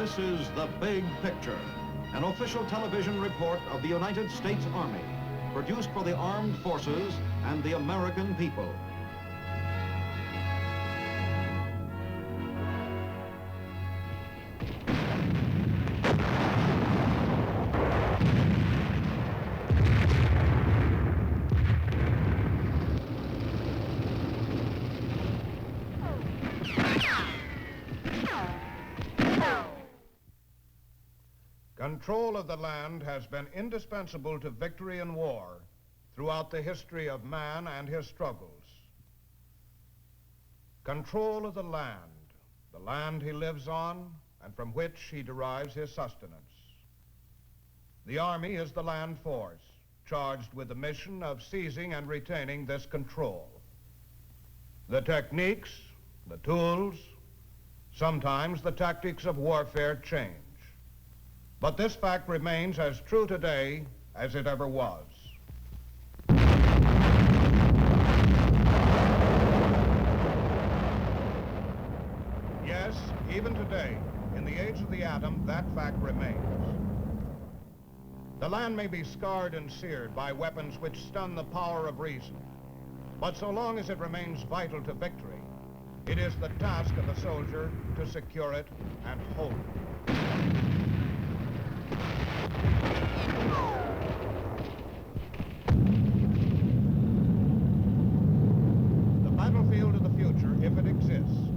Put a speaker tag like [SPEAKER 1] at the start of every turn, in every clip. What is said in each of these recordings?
[SPEAKER 1] This is The Big Picture, an official television report of the United States Army, produced for the armed forces and the American people.
[SPEAKER 2] Control of the land has been indispensable to victory in war throughout the history of man and his struggles. Control of the land he lives on and from which he derives his sustenance. The Army is the land force charged with the mission of seizing and retaining this control. The techniques, the tools, sometimes the tactics of warfare change. But this fact remains as true today as it ever was. Yes, even today, in the age of the atom, that fact remains. The land may be scarred and seared by weapons which stun the power of reason, but so long as it remains vital to victory, it is the task of a soldier to secure it and hold it. The battlefield of the future, if it exists,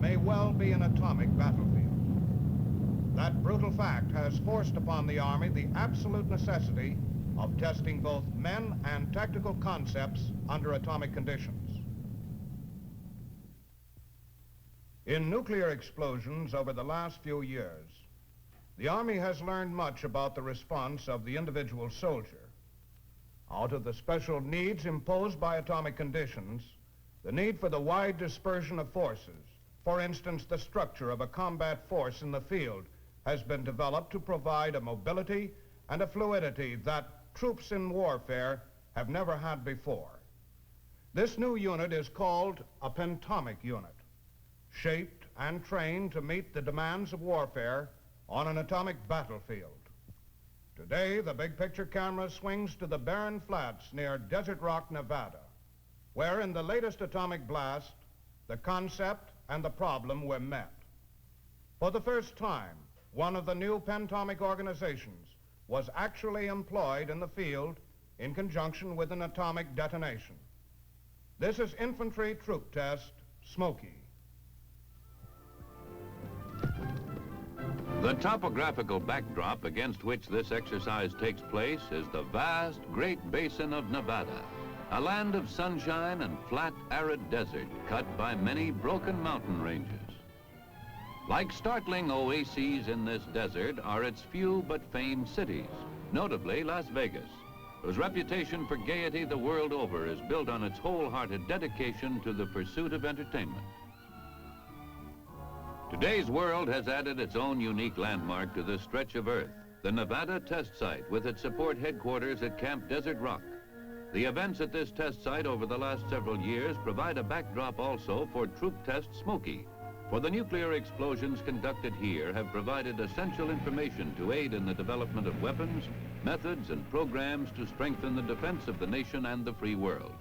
[SPEAKER 2] may well be an atomic battlefield. That brutal fact has forced upon the Army the absolute necessity of testing both men and tactical concepts under atomic conditions. In nuclear explosions over the last few years, the Army has learned much about the response of the individual soldier. Out of the special needs imposed by atomic conditions, the need for the wide dispersion of forces, for instance, the structure of a combat force in the field, has been developed to provide a mobility and a fluidity that troops in warfare have never had before. This new unit is called a Pentomic unit, shaped and trained to meet the demands of warfare on an atomic battlefield. Today, the big picture camera swings to the barren flats near Desert Rock, Nevada, where in the latest atomic blast, the concept and the problem were met. For the first time, one of the new Pentomic organizations was actually employed in the field in conjunction with an atomic detonation. This is Infantry Troop Test Smoky.
[SPEAKER 3] The topographical backdrop against which this exercise takes place is the vast Great Basin of Nevada, a land of sunshine and flat, arid desert cut by many broken mountain ranges. Like startling oases in this desert are its few but famed cities, notably Las Vegas, whose reputation for gaiety the world over is built on its wholehearted dedication to the pursuit of entertainment. Today's world has added its own unique landmark to this stretch of earth, the Nevada test site with its support headquarters at Camp Desert Rock. The events at this test site over the last several years provide a backdrop also for Troop Test Smoky, for the nuclear explosions conducted here have provided essential information to aid in the development of weapons, methods, and programs to strengthen the defense of the nation and the free world.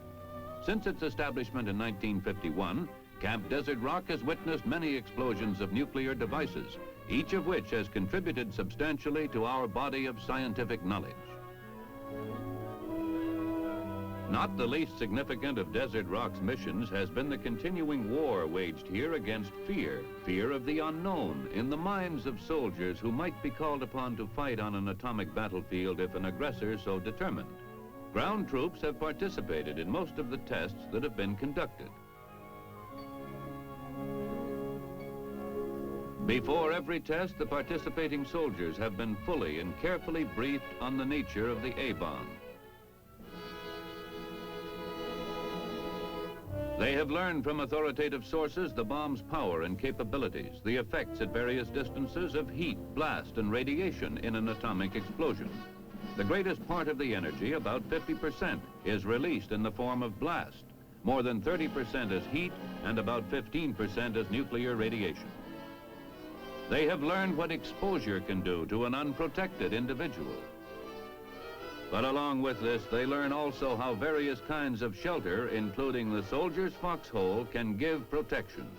[SPEAKER 3] Since its establishment in 1951, Camp Desert Rock has witnessed many explosions of nuclear devices, each of which has contributed substantially to our body of scientific knowledge. Not the least significant of Desert Rock's missions has been the continuing war waged here against fear of the unknown in the minds of soldiers who might be called upon to fight on an atomic battlefield if an aggressor so determined. Ground troops have participated in most of the tests that have been conducted. Before every test, the participating soldiers have been fully and carefully briefed on the nature of the A-bomb. They have learned from authoritative sources the bomb's power and capabilities, the effects at various distances of heat, blast, and radiation in an atomic explosion. The greatest part of the energy, about 50%, is released in the form of blast. More than 30% as heat and about 15% as nuclear radiation. They have learned what exposure can do to an unprotected individual. But along with this, they learn also how various kinds of shelter, including the soldier's foxhole, can give protection.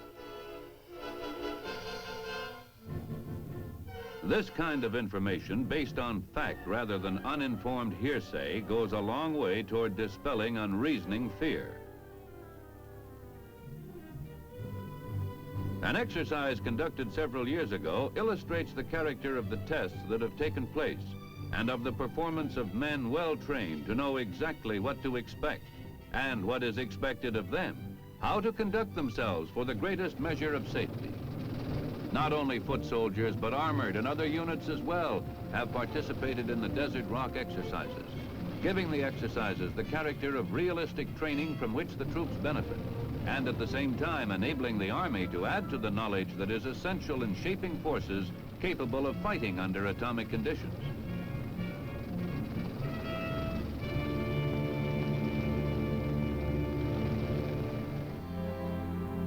[SPEAKER 3] This kind of information, based on fact rather than uninformed hearsay, goes a long way toward dispelling unreasoning fear. An exercise conducted several years ago illustrates the character of the tests that have taken place and of the performance of men well trained to know exactly what to expect and what is expected of them, how to conduct themselves for the greatest measure of safety. Not only foot soldiers, but armored and other units as well have participated in the Desert Rock exercises, giving the exercises the character of realistic training from which the troops benefit, and at the same time enabling the Army to add to the knowledge that is essential in shaping forces capable of fighting under atomic conditions.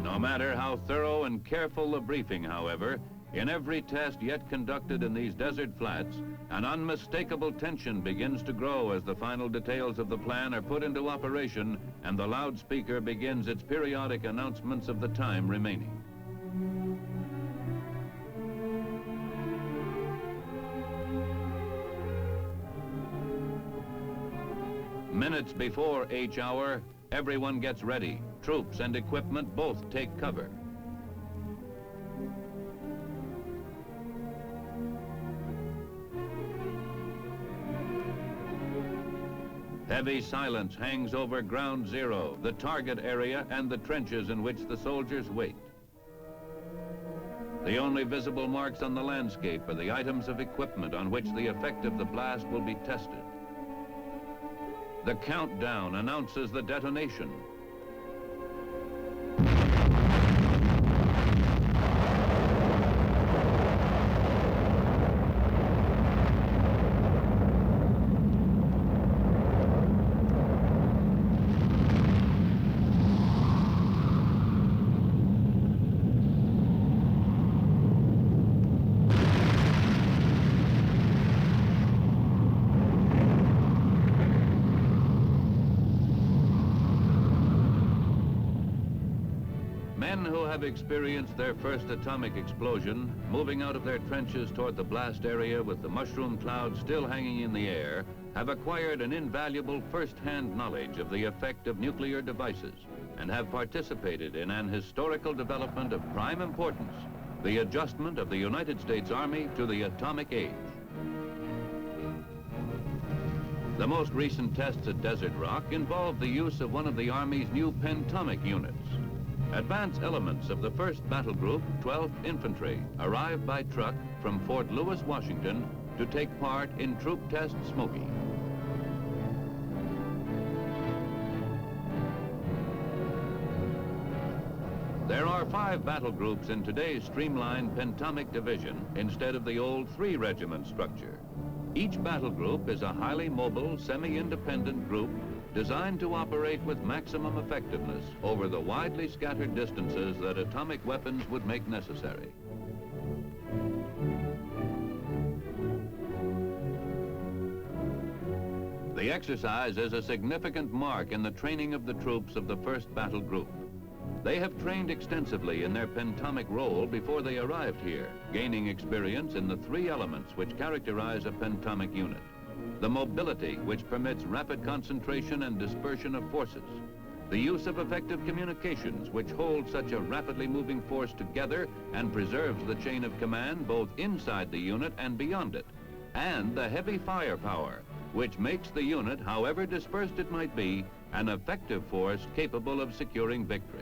[SPEAKER 3] No matter how thorough and careful the briefing, however, in every test yet conducted in these desert flats, an unmistakable tension begins to grow as the final details of the plan are put into operation and the loudspeaker begins its periodic announcements of the time remaining. Minutes before H hour, everyone gets ready. Troops and equipment both take cover. Heavy silence hangs over ground zero, the target area, and the trenches in which the soldiers wait. The only visible marks on the landscape are the items of equipment on which the effect of the blast will be tested. The countdown announces the detonation. Men who have experienced their first atomic explosion, moving out of their trenches toward the blast area with the mushroom cloud still hanging in the air, have acquired an invaluable first-hand knowledge of the effect of nuclear devices and have participated in an historical development of prime importance, the adjustment of the United States Army to the atomic age. The most recent tests at Desert Rock involved the use of one of the Army's new Pentomic units. Advance elements of the 1st Battle Group, 12th Infantry, arrived by truck from Fort Lewis, Washington, to take part in Troop Test Smoky. There are 5 battle groups in today's streamlined Pentomic division instead of the old 3-regiment structure. Each battle group is a highly mobile, semi-independent group designed to operate with maximum effectiveness over the widely scattered distances that atomic weapons would make necessary. The exercise is a significant mark in the training of the troops of the 1st Battle Group. They have trained extensively in their Pentomic role before they arrived here, gaining experience in the 3 elements which characterize a Pentomic unit. The mobility, which permits rapid concentration and dispersion of forces. The use of effective communications, which hold such a rapidly moving force together and preserves the chain of command both inside the unit and beyond it. And the heavy firepower, which makes the unit, however dispersed it might be, an effective force capable of securing victory.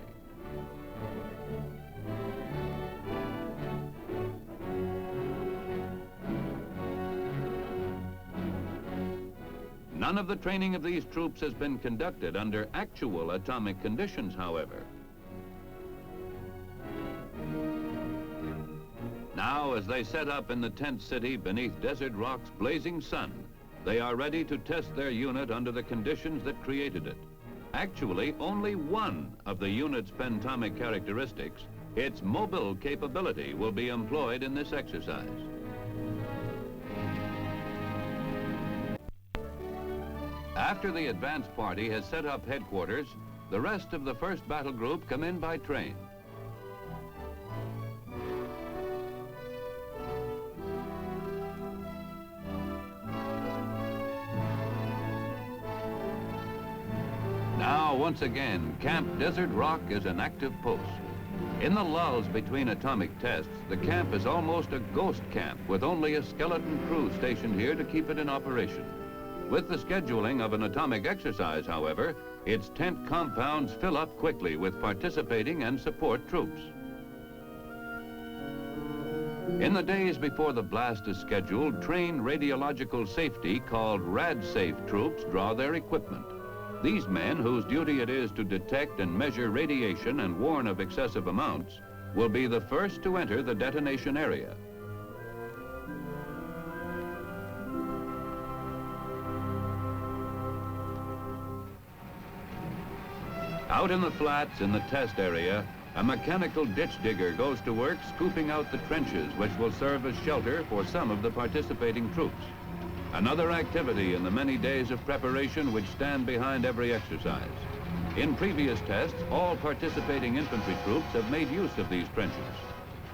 [SPEAKER 3] None of the training of these troops has been conducted under actual atomic conditions, however. Now, as they set up in the tent city beneath Desert Rock's blazing sun, they are ready to test their unit under the conditions that created it. Actually, only one of the unit's Pentomic characteristics, Its mobile capability will be employed in this exercise. After the advance party has set up headquarters, the rest of the first battle group come in by train. Now, once again, Camp Desert Rock is an active post. In the lulls between atomic tests, the camp is almost a ghost camp with only a skeleton crew stationed here to keep it in operation. With the scheduling of an atomic exercise, however, its tent compounds fill up quickly with participating and support troops. In the days before the blast is scheduled, trained radiological safety called RadSafe troops draw their equipment. These men, whose duty it is to detect and measure radiation and warn of excessive amounts, will be the first to enter the detonation area. Out in the flats in the test area, a mechanical ditch digger goes to work scooping out the trenches which will serve as shelter for some of the participating troops. Another activity in the many days of preparation which stand behind every exercise. In previous tests, all participating infantry troops have made use of these trenches.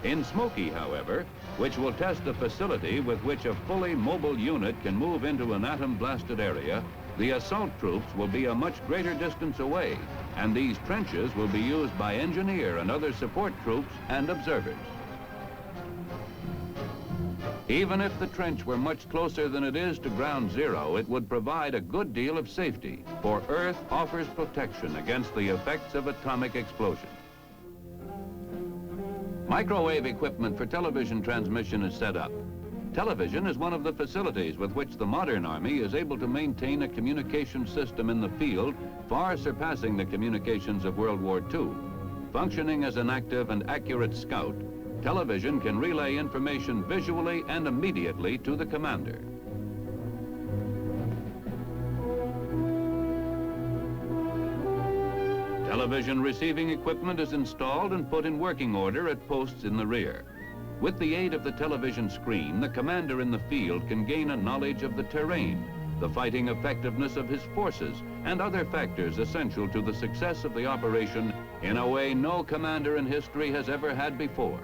[SPEAKER 3] In Smoky, however, which will test the facility with which a fully mobile unit can move into an atom-blasted area, the assault troops will be a much greater distance away, and these trenches will be used by engineer and other support troops and observers. Even if the trench were much closer than it is to ground zero, it would provide a good deal of safety, for Earth offers protection against the effects of atomic explosion. Microwave equipment for television transmission is set up. Television is one of the facilities with which the modern Army is able to maintain a communication system in the field far surpassing the communications of World War II. Functioning as an active and accurate scout, television can relay information visually and immediately to the commander. Television receiving equipment is installed and put in working order at posts in the rear. With the aid of the television screen, the commander in the field can gain a knowledge of the terrain, the fighting effectiveness of his forces, and other factors essential to the success of the operation in a way no commander in history has ever had before.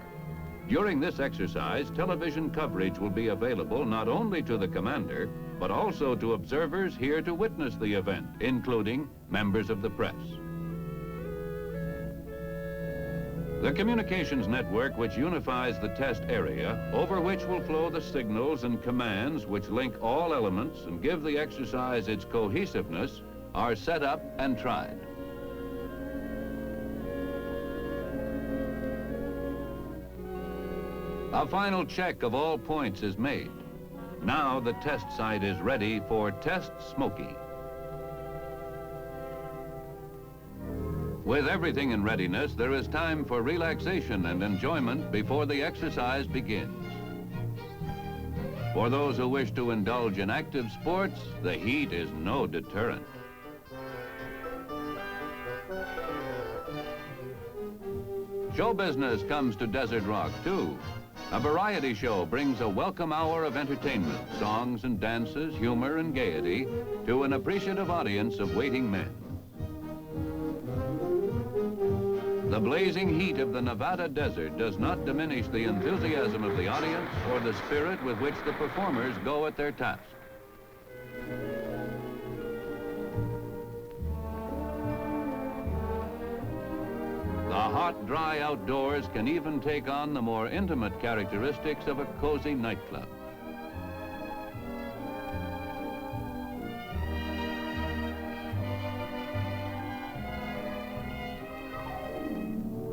[SPEAKER 3] During this exercise, television coverage will be available not only to the commander, but also to observers here to witness the event, including members of the press. The communications network which unifies the test area, over which will flow the signals and commands which link all elements and give the exercise its cohesiveness, are set up and tried. A final check of all points is made. Now the test site is ready for Test Smoky. With everything in readiness, there is time for relaxation and enjoyment before the exercise begins. For those who wish to indulge in active sports, the heat is no deterrent. Show business comes to Desert Rock, too. A variety show brings a welcome hour of entertainment, songs and dances, humor and gaiety to an appreciative audience of waiting men. The blazing heat of the Nevada desert does not diminish the enthusiasm of the audience or the spirit with which the performers go at their task. The hot, dry outdoors can even take on the more intimate characteristics of a cozy nightclub.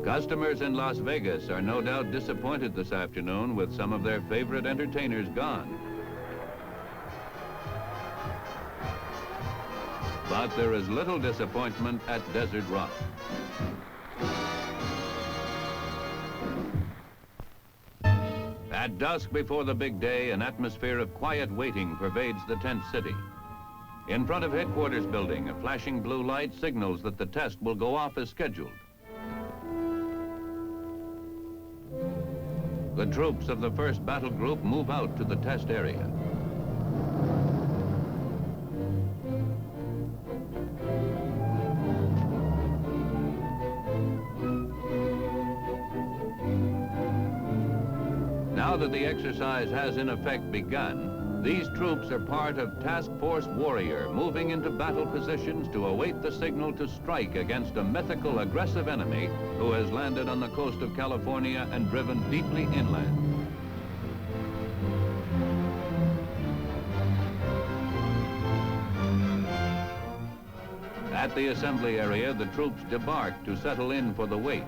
[SPEAKER 3] Customers in Las Vegas are no doubt disappointed this afternoon with some of their favorite entertainers gone. But there is little disappointment at Desert Rock. At dusk before the big day, an atmosphere of quiet waiting pervades the tent city. In front of headquarters building, a flashing blue light signals that the test will go off as scheduled. the troops of the 1st Battle Group move out to the test area. Now that the exercise has in effect begun, these troops are part of Task Force Warrior, moving into battle positions to await the signal to strike against a mythical aggressive enemy who has landed on the coast of California and driven deeply inland. At the assembly area, the troops debark to settle in for the wait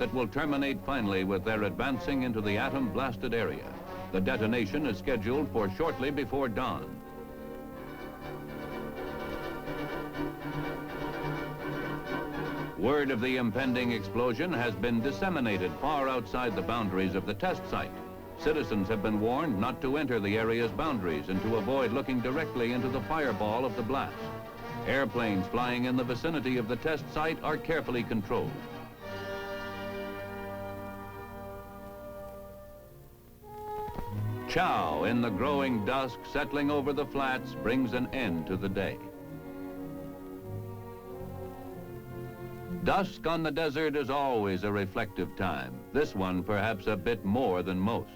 [SPEAKER 3] that will terminate finally with their advancing into the atom-blasted area. The detonation is scheduled for shortly before dawn. Word of the impending explosion has been disseminated far outside the boundaries of the test site. Citizens have been warned not to enter the area's boundaries and to avoid looking directly into the fireball of the blast. Airplanes flying in the vicinity of the test site are carefully controlled. Chow in the growing dusk settling over the flats brings an end to the day. Dusk on the desert is always a reflective time, this one perhaps a bit more than most.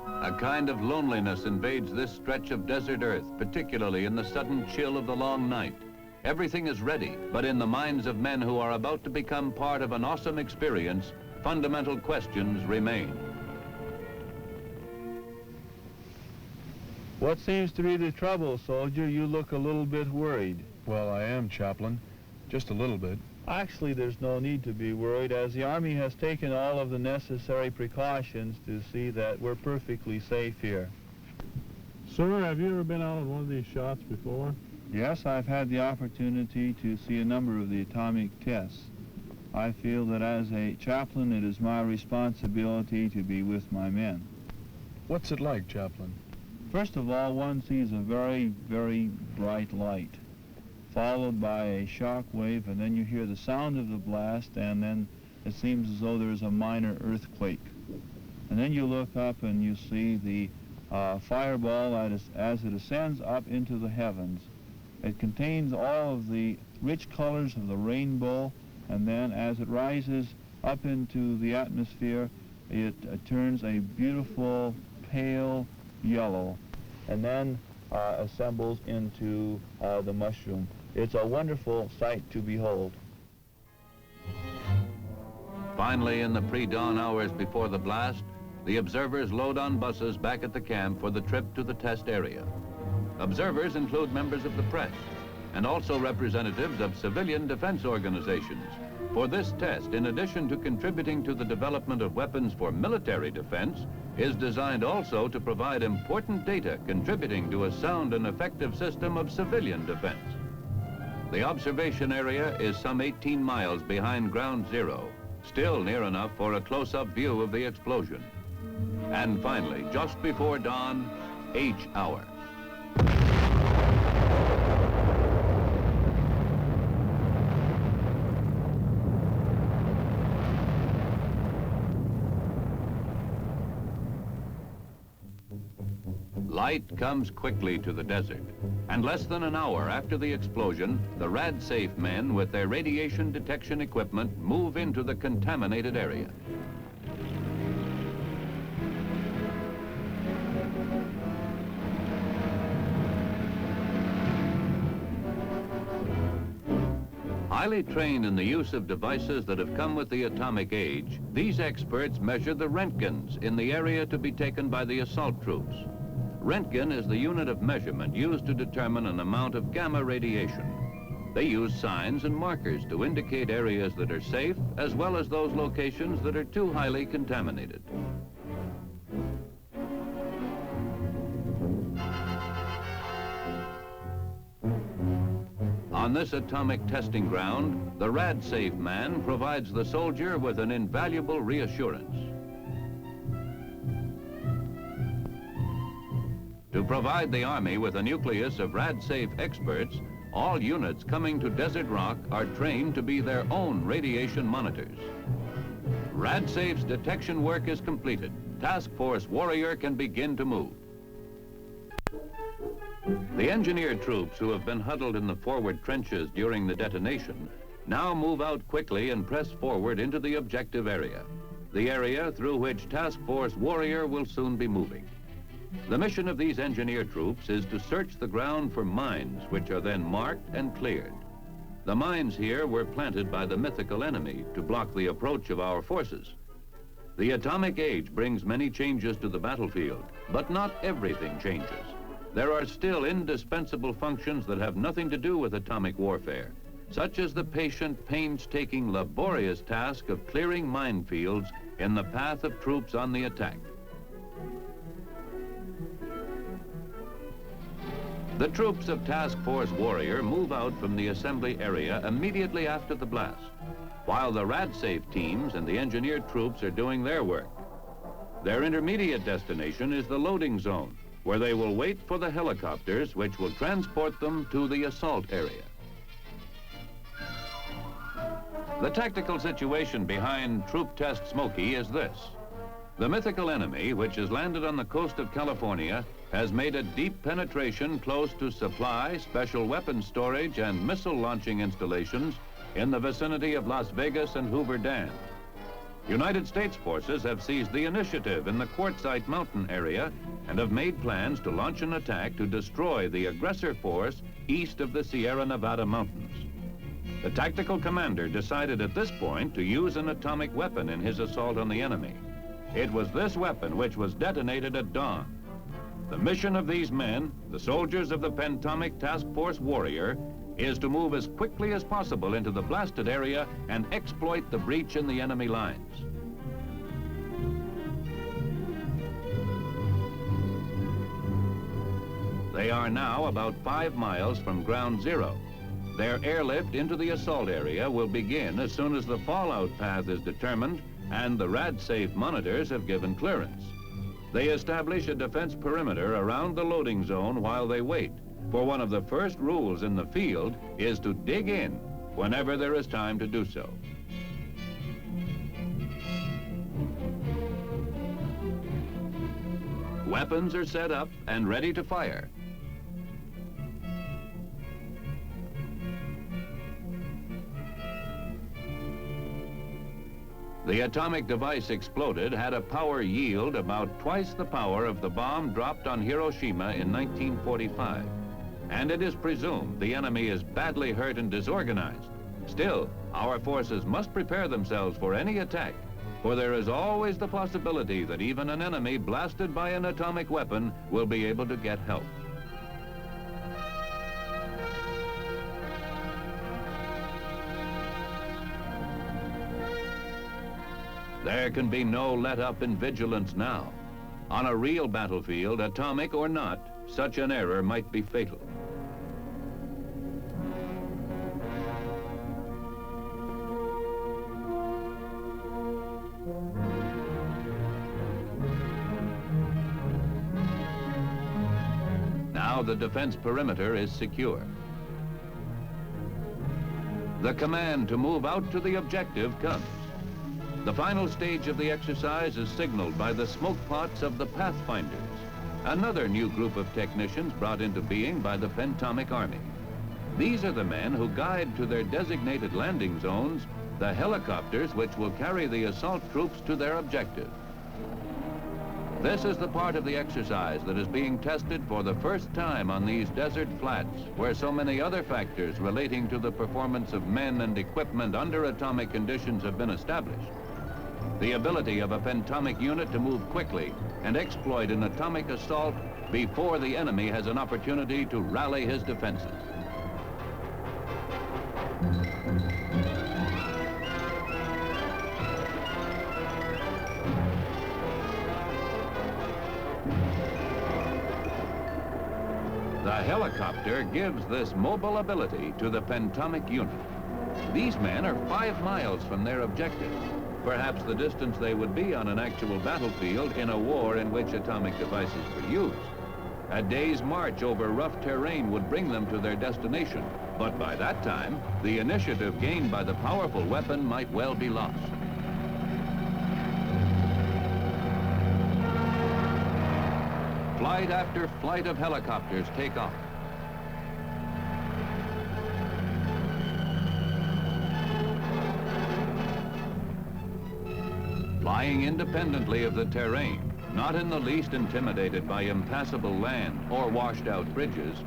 [SPEAKER 3] A kind of loneliness invades this stretch of desert earth, particularly in the sudden chill of the long night. Everything is ready, but in the minds of men who are about to become part of an awesome experience, fundamental questions remain.
[SPEAKER 4] What seems to be the trouble, soldier? You look a little bit worried.
[SPEAKER 5] Well, I am, Chaplain. Just a little bit.
[SPEAKER 4] Actually, there's no need to be worried, as the Army has taken all of the necessary precautions to see that we're perfectly safe here.
[SPEAKER 6] Sir, have you ever been out on one of these shots before?
[SPEAKER 4] Yes, I've had the opportunity to see a number of the atomic tests. I feel that as a chaplain, it is my responsibility to be with my men.
[SPEAKER 5] What's it like, Chaplain?
[SPEAKER 4] First of all, one sees a very, very bright light, followed by a shock wave, and then you hear the sound of the blast, and then it seems as though there's a minor earthquake. And then you look up and you see the fireball as it ascends up into the heavens. It contains all of the rich colors of the rainbow, and then as it rises up into the atmosphere, it turns a beautiful pale yellow, and then assembles into the mushroom. It's a wonderful sight to behold.
[SPEAKER 3] Finally, in the pre-dawn hours before the blast, the observers load on buses back at the camp for the trip to the test area. Observers include members of the press and also representatives of civilian defense organizations. For this test, in addition to contributing to the development of weapons for military defense, is designed also to provide important data contributing to a sound and effective system of civilian defense. The observation area is some 18 miles behind ground zero, still near enough for a close-up view of the explosion. And finally, just before dawn, H hour. Light comes quickly to the desert, and less than an hour after the explosion, the RadSafe men with their radiation detection equipment move into the contaminated area. Highly trained in the use of devices that have come with the atomic age, these experts measure the Roentgens in the area to be taken by the assault troops. Roentgen is the unit of measurement used to determine an amount of gamma radiation. They use signs and markers to indicate areas that are safe, as well as those locations that are too highly contaminated. On this atomic testing ground, the RadSafe man provides the soldier with an invaluable reassurance. To provide the Army with a nucleus of RadSafe experts, all units coming to Desert Rock are trained to be their own radiation monitors. RadSafe's detection work is completed. Task Force Warrior can begin to move. The engineer troops who have been huddled in the forward trenches during the detonation now move out quickly and press forward into the objective area, the area through which Task Force Warrior will soon be moving. The mission of these engineer troops is to search the ground for mines, which are then marked and cleared. The mines here were planted by the mythical enemy to block the approach of our forces. The atomic age brings many changes to the battlefield, but not everything changes. There are still indispensable functions that have nothing to do with atomic warfare, such as the patient, painstaking, laborious task of clearing minefields in the path of troops on the attack. The troops of Task Force Warrior move out from the assembly area immediately after the blast, while the RadSafe teams and the engineered troops are doing their work. Their intermediate destination is the loading zone, where they will wait for the helicopters which will transport them to the assault area. The tactical situation behind Troop Test Smoky is this. The mythical enemy, which has landed on the coast of California, has made a deep penetration close to supply, special weapons storage, and missile launching installations in the vicinity of Las Vegas and Hoover Dam. United States forces have seized the initiative in the Quartzsite Mountain area and have made plans to launch an attack to destroy the aggressor force east of the Sierra Nevada mountains. The tactical commander decided at this point to use an atomic weapon in his assault on the enemy. It was this weapon which was detonated at dawn. The mission of these men, the soldiers of the Pentomic Task Force Warrior, is to move as quickly as possible into the blasted area and exploit the breach in the enemy lines. They are now about 5 miles from ground zero. Their airlift into the assault area will begin as soon as the fallout path is determined and the RadSafe monitors have given clearance. They establish a defense perimeter around the loading zone while they wait, for one of the first rules in the field is to dig in whenever there is time to do so. Weapons are set up and ready to fire. The atomic device exploded had a power yield about twice the power of the bomb dropped on Hiroshima in 1945. And it is presumed the enemy is badly hurt and disorganized. Still, our forces must prepare themselves for any attack, for there is always the possibility that even an enemy blasted by an atomic weapon will be able to get help. There can be no let-up in vigilance now. On a real battlefield, atomic or not, such an error might be fatal. Now the defense perimeter is secure. The command to move out to the objective comes. The final stage of the exercise is signaled by the smoke pots of the Pathfinders, another new group of technicians brought into being by the Pentomic Army. These are the men who guide to their designated landing zones the helicopters which will carry the assault troops to their objective. This is the part of the exercise that is being tested for the first time on these desert flats, where so many other factors relating to the performance of men and equipment under atomic conditions have been established. The ability of a Pentomic unit to move quickly and exploit an atomic assault before the enemy has an opportunity to rally his defenses. The helicopter gives this mobile ability to the Pentomic unit. These men are 5 miles from their objective, perhaps the distance they would be on an actual battlefield in a war in which atomic devices were used. A day's march over rough terrain would bring them to their destination, but by that time, the initiative gained by the powerful weapon might well be lost. Flight after flight of helicopters take off. Flying independently of the terrain, not in the least intimidated by impassable land or washed out bridges,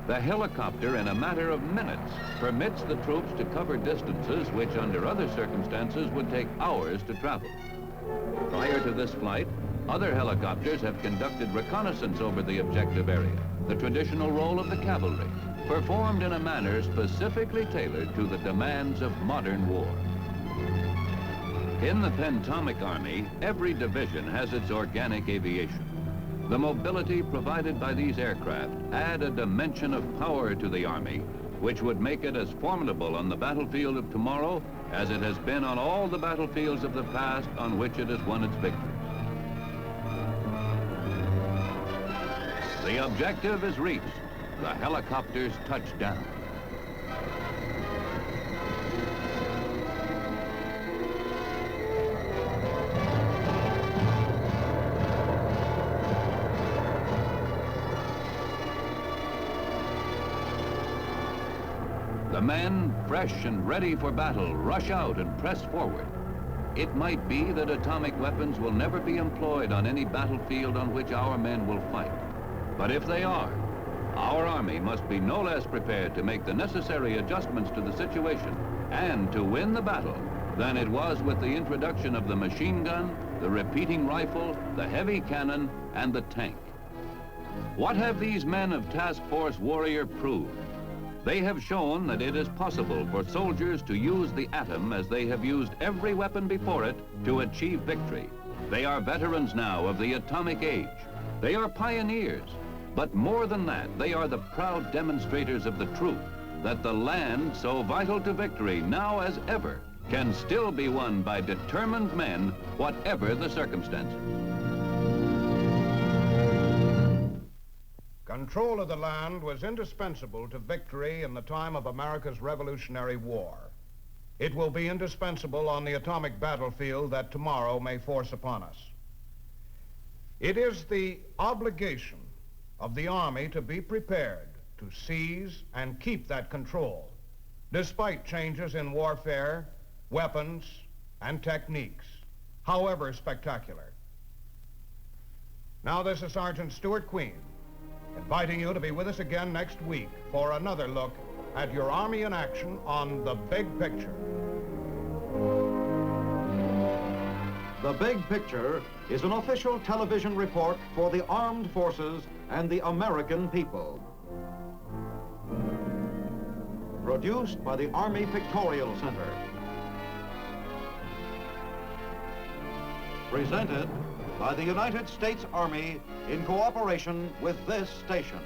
[SPEAKER 3] the helicopter in a matter of minutes permits the troops to cover distances which under other circumstances would take hours to travel. Prior to this flight, other helicopters have conducted reconnaissance over the objective area, the traditional role of the cavalry, performed in a manner specifically tailored to the demands of modern war. In the Pentomic Army, every division has its organic aviation. The mobility provided by these aircraft add a dimension of power to the Army, which would make it as formidable on the battlefield of tomorrow as it has been on all the battlefields of the past on which it has won its victories. The objective is reached. The helicopters touch down. The men, fresh and ready for battle, rush out and press forward. It might be that atomic weapons will never be employed on any battlefield on which our men will fight. But if they are, our Army must be no less prepared to make the necessary adjustments to the situation and to win the battle than it was with the introduction of the machine gun, the repeating rifle, the heavy cannon, and the tank. What have these men of Task Force Warrior proved? They have shown that it is possible for soldiers to use the atom as they have used every weapon before it to achieve victory. They are veterans now of the atomic age. They are pioneers. But more than that, they are the proud demonstrators of the truth that the land, so vital to victory now as ever, can still be won by determined men, whatever the circumstances.
[SPEAKER 2] Control of the land was indispensable to victory in the time of America's Revolutionary War. It will be indispensable on the atomic battlefield that tomorrow may force upon us. It is the obligation of the Army to be prepared to seize and keep that control, despite changes in warfare, weapons, and techniques, however spectacular. Now, this is Sergeant Stuart Queen, inviting you to be with us again next week for another look at your Army in action on The Big Picture.
[SPEAKER 1] The Big Picture is an official television report for the armed forces and the American people. Produced by the Army Pictorial Center. Presented by the United States Army in cooperation with this station.